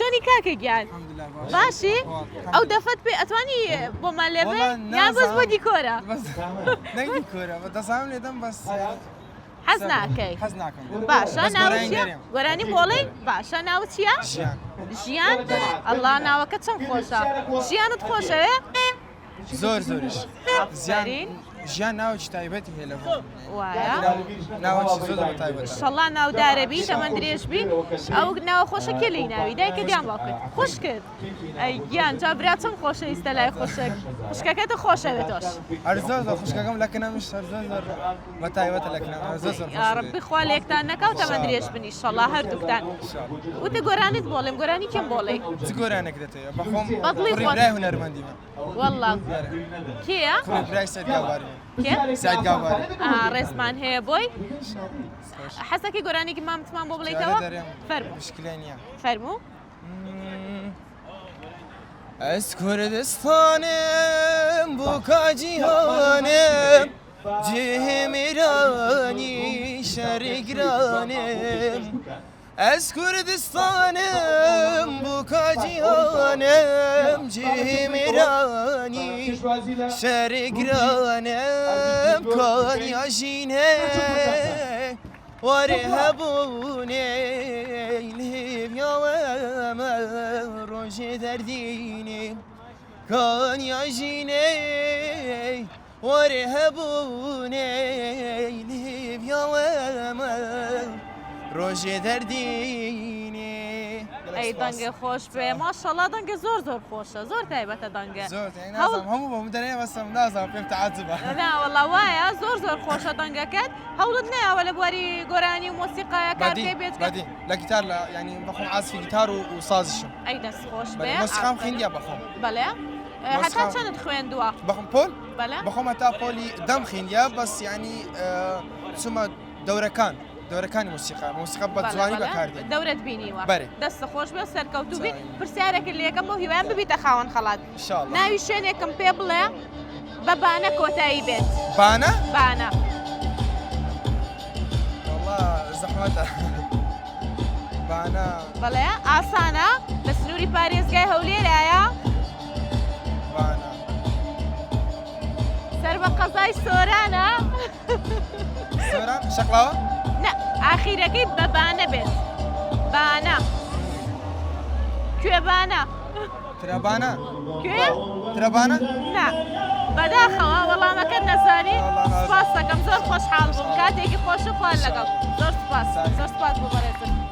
شلونی کاکەگیان باشی ئەو دەفەت پێ ئەتوانی بۆمان لێ بێ یان بەس بۆ دیکۆرە نەگی کۆرە دەزانم لێدەم بەس حەز ناکەی حەز ناکەم باشە ناوت چییە؟ گۆرانی بۆڵێ باشە ناوت چییە؟ ژیان ئەڵڵا ناوەکە چەند خۆشە ژیانت خۆشەوێ؟ زۆر زۆریش ئافرین ژیان ناوی تایبەتی هەیە لە بۆ وایە ناوەکی زۆر تایبەتە شەڵا ناودارە بی تەمەند درێژ بی ئەو ناوە خۆشە کێ لی ناوی دایکە دیان باوکرد خوش کرد ئەی گیان جا برا چەند خۆشە ئیستە لای خۆشک خوشکەکەتە خۆشەوێت تۆش هەر زۆر زۆر خوشکەکەم لە کنەمش هەر زۆر زۆر بە تایبەتە لە کنەم زۆر زۆر ڕبی خوا لێکتان نەکەوت تەمەند درێژ بنی شەڵا هەردووکتان وتە گۆرانت بۆڵێم گۆرانی کێم بۆڵێ چ گۆرانێک دێتەوە بەخۆم بەدڵی خۆت برای هونەرمەندیمە وەڵڵا کێیە؟ برای سەد گاواری کێ؟ سعید گاواری ڕێزمان هەیە بۆی حەسەکەی گۆرانێکی مامتمان بۆ بڵێیتەوە فەرموو مشکلە نییە فەرموو ئەس کوردستانم بۆ کاجیهانم جێمێرانی شەرگرانم ئەس کوردستانم بۆ کاجیهانم جێمێرانی شەرگرانم کانیاژینێ وەرێ هەبوونێ لێڤیاوەمە ڕۆژێ دەردینێ کانیاژینێ وەرێ هەبوونێ لێڤیاوەمە ڕۆژێ دەردینێ ئەی دەنگە خۆش بێ ماشەڵا دەنگە زۆر زۆر خۆشە زۆر تایبەتە دەنگە هەموو بۆ دەنێ بەستم نازانم پێم تەعەجبە ناوەڵا وایە زۆر زۆر خۆشە دەنگەکەت هەوڵت نەیەوە لە بواری گۆرانی و مۆسیقایە کار پێ بێت لە گیتار لە ینی بەخۆم عازفی گیتار و سازشم ئەی دەست خۆش بێ مۆسیقام خوێندیە بەخۆم بەڵێ هەتا چەندت خوێندووە بەخۆم پۆل بەڵێ بەخۆم هەتا پۆلی دەم خوێندیە بەس ینی چوومە دەورەکانی مۆسیقا بە جوانی بەکاردێن دەورەت بینیوە بەرێ دەستە خۆش بێ سەرکەوتوو بی پرسیارێکی لە یەکەم بۆ هیوایان ببیتە خاوەن خەڵات ناوی شوێنێکم پێ بڵێ بە بانە کۆتایی بێت بانە؟ بانە وەڵا زەحمەتە بانە بەڵێ ئاسانە لە سنووری پارێزگای هەولێرایە بانە سەر بە قەزای سۆرانە سۆران شەقڵاوە؟ نە ئاخیرەکەی بە بانە بێت بانە کوێبانە ترەبانە؟ کوێ؟ ترەبانە؟ نا بەداخەوە وەڵامەکەت نەزانی سپاس دەکەم زۆر خۆشحاڵ بووم کاتێکی خۆش و خوار لەگەڵ زۆر سپاس بۆ بەڕێزم